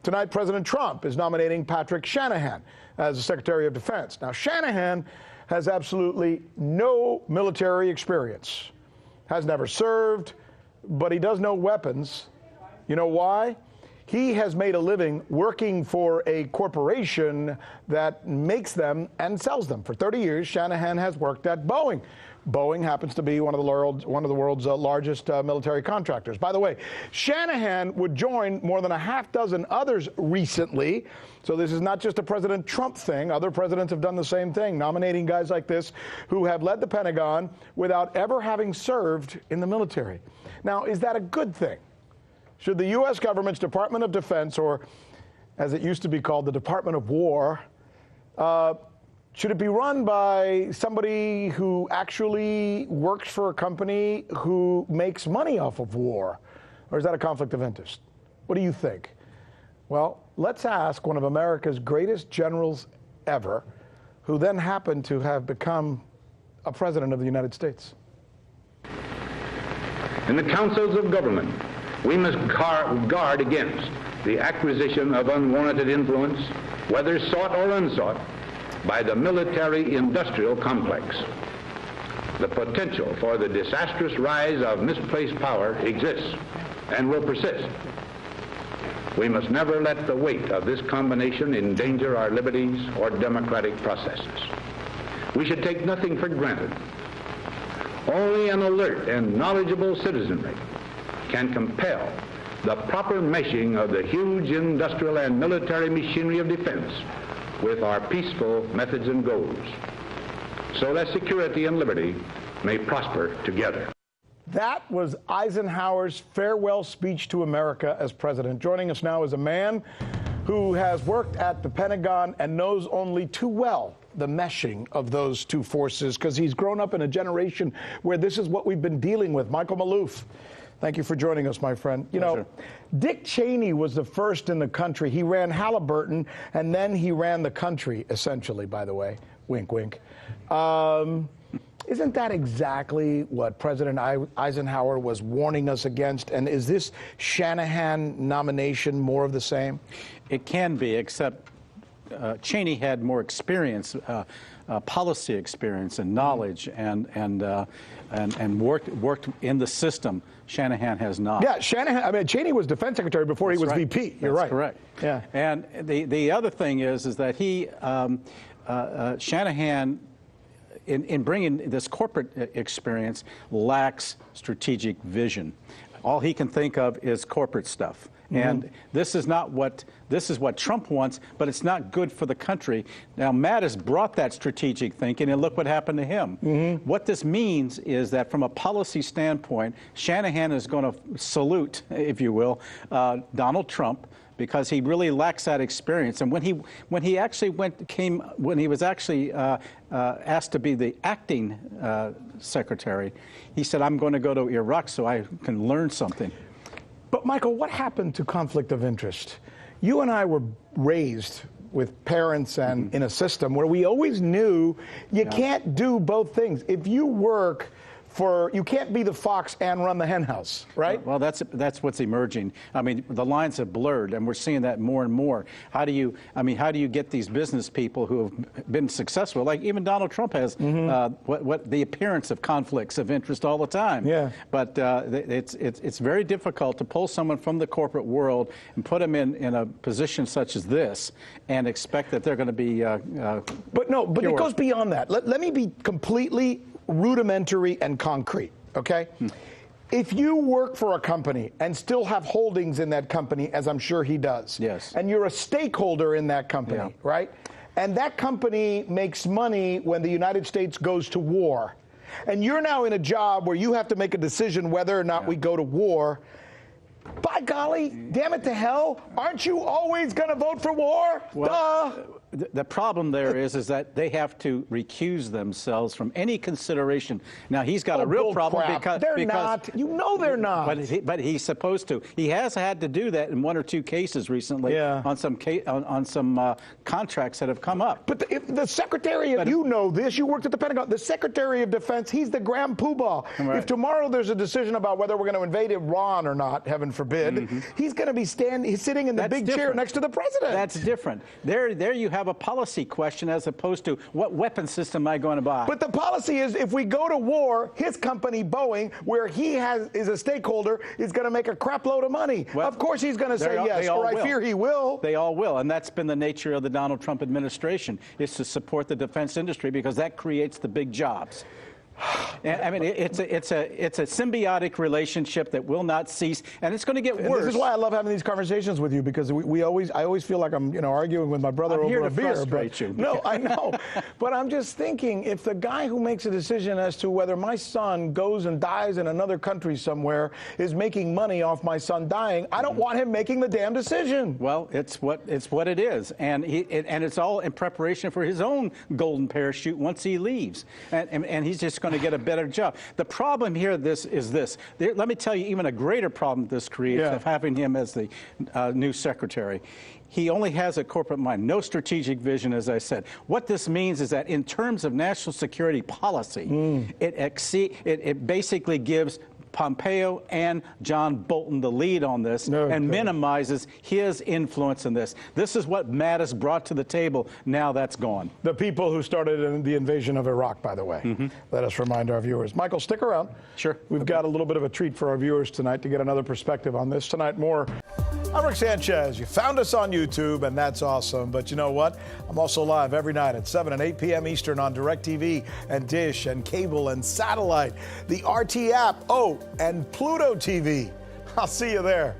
Tonight, President Trump is nominating Patrick Shanahan as the Secretary of Defense. Now, Shanahan has absolutely no military experience, has never served, but he does know weapons. You know why? He has made a living working for a corporation that makes them and sells them. For 30 years, Shanahan has worked at Boeing. Boeing happens to be one of the world's largest military contractors. By the way, Shanahan would join more than a half dozen others recently. So this is not just a President Trump thing. Other presidents have done the same thing, nominating guys like this who have led the Pentagon without ever having served in the military. Now, is that a good thing? Should the U.S. government's Department of Defense, or as it used to be called, the Department of War, should it be run by somebody who actually works for a company who makes money off of war? Or is that a conflict of interest? What do you think? Well, let's ask one of America's greatest generals ever, who then happened to have become a president of the United States. In the councils of government, we must guard against the acquisition of unwarranted influence, whether sought or unsought, by the military-industrial complex. The potential for the disastrous rise of misplaced power exists and will persist. We must never let the weight of this combination endanger our liberties or democratic processes. We should take nothing for granted. Only an alert and knowledgeable citizenry can compel the proper meshing of the huge industrial and military machinery of defense with our peaceful methods and goals, so that security and liberty may prosper together. That was Eisenhower's farewell speech to America as president. Joining us now is a man who has worked at the Pentagon and knows only too well the meshing of those two forces, because he's grown up in a generation where this is what we've been dealing with. Michael Maloof, thank you for joining us, my friend. You know, Dick Cheney was the first in the country. He ran Halliburton, and then he ran the country, essentially, by the way. Wink, wink. Isn't that exactly what President Eisenhower was warning us against? And is this Shanahan nomination more of the same? It can be, except Cheney had more experience, policy experience and knowledge, and worked in the system. Shanahan has not. Yeah, Shanahan. I mean, Cheney was defense secretary before he was VP. You're right. That's correct. Yeah. And the other thing is that he Shanahan, in bringing this corporate experience, lacks strategic vision. All he can think of is corporate stuff. And this is what Trump wants, but it's not good for the country. Now, Mattis brought that strategic thinking, and look what happened to him. What this means is that from a policy standpoint, Shanahan is going to salute, if you will, Donald Trump, because he really lacks that experience. And when he was actually asked to be the acting secretary, he said, "I'm going to go to Iraq so I can learn something." But, Michael, what happened to conflict of interest? You and I were raised with parents and in a system where we always knew you can't do both things. If you work you can't be the fox and run the hen house, right? Well, that's what's emerging. I mean, the lines have blurred, and we're seeing that more and more. How do you get these business people who have been successful, like even Donald Trump has, what the appearance of conflicts of interest all the time. Yeah. But it's very difficult to pull someone from the corporate world and put them in a position such as this and expect that they're going to be But it goes beyond that. Let me be completely rudimentary and concrete, okay? If you work for a company and still have holdings in that company, as I'm sure he does, and you're a stakeholder in that company, right? And that company makes money when the United States goes to war, and you're now in a job where you have to make a decision whether or not we go to war, by golly, damn it to hell, aren't you always going to vote for war? Well, the problem there is that they have to recuse themselves from any consideration. Now, he's got a real problem because they're not. You know they're not. But he's supposed to. He has had to do that in one or two cases recently on some contracts that have come up. But the Secretary of, you know this, you worked at the Pentagon, the Secretary of Defense, he's the grand poobah. Right. If tomorrow there's a decision about whether we're going to invade Iran or not, heaven heaven forbid, he's going to be sitting in the big chair next to the president. That's different. There you have a policy question as opposed to what weapon system am I going to buy. But the policy is, if we go to war, his company, Boeing, where he is a stakeholder, is going to make a crap load of money. Well, of course he's going to say yes, or I fear he will. They all will, and that's been the nature of the Donald Trump administration, is to support the defense industry because that creates the big jobs. I mean, it's a symbiotic relationship that will not cease, and it's going to get worse. This is why I love having these conversations with you, because I always feel like I'm arguing with my brother over a beer. Frustrate you. No, I know, but I'm just thinking, if the guy who makes a decision as to whether my son goes and dies in another country somewhere is making money off my son dying, I don't want him making the damn decision. Well, it's what it is, and it's all in preparation for his own golden parachute once he leaves, and he's just going to get a better job. The problem here is this. Let me tell you even a greater problem this creates of having him as the new secretary. He only has a corporate mind, no strategic vision, as I said. What this means is that in terms of national security policy, it basically gives Pompeo and John Bolton the lead on this and minimizes his influence in this. This is what Mattis brought to the table. Now that's gone. The people who started the invasion of Iraq, by the way. Let us remind our viewers. Michael, stick around. Sure. We've got a little bit of a treat for our viewers tonight to get another perspective on this. Tonight, more. I'm Rick Sanchez. You found us on YouTube, and that's awesome. But you know what? I'm also live every night at 7 and 8 p.m. Eastern on DirecTV and Dish and cable and satellite, the RT app, and Pluto TV. I'll see you there.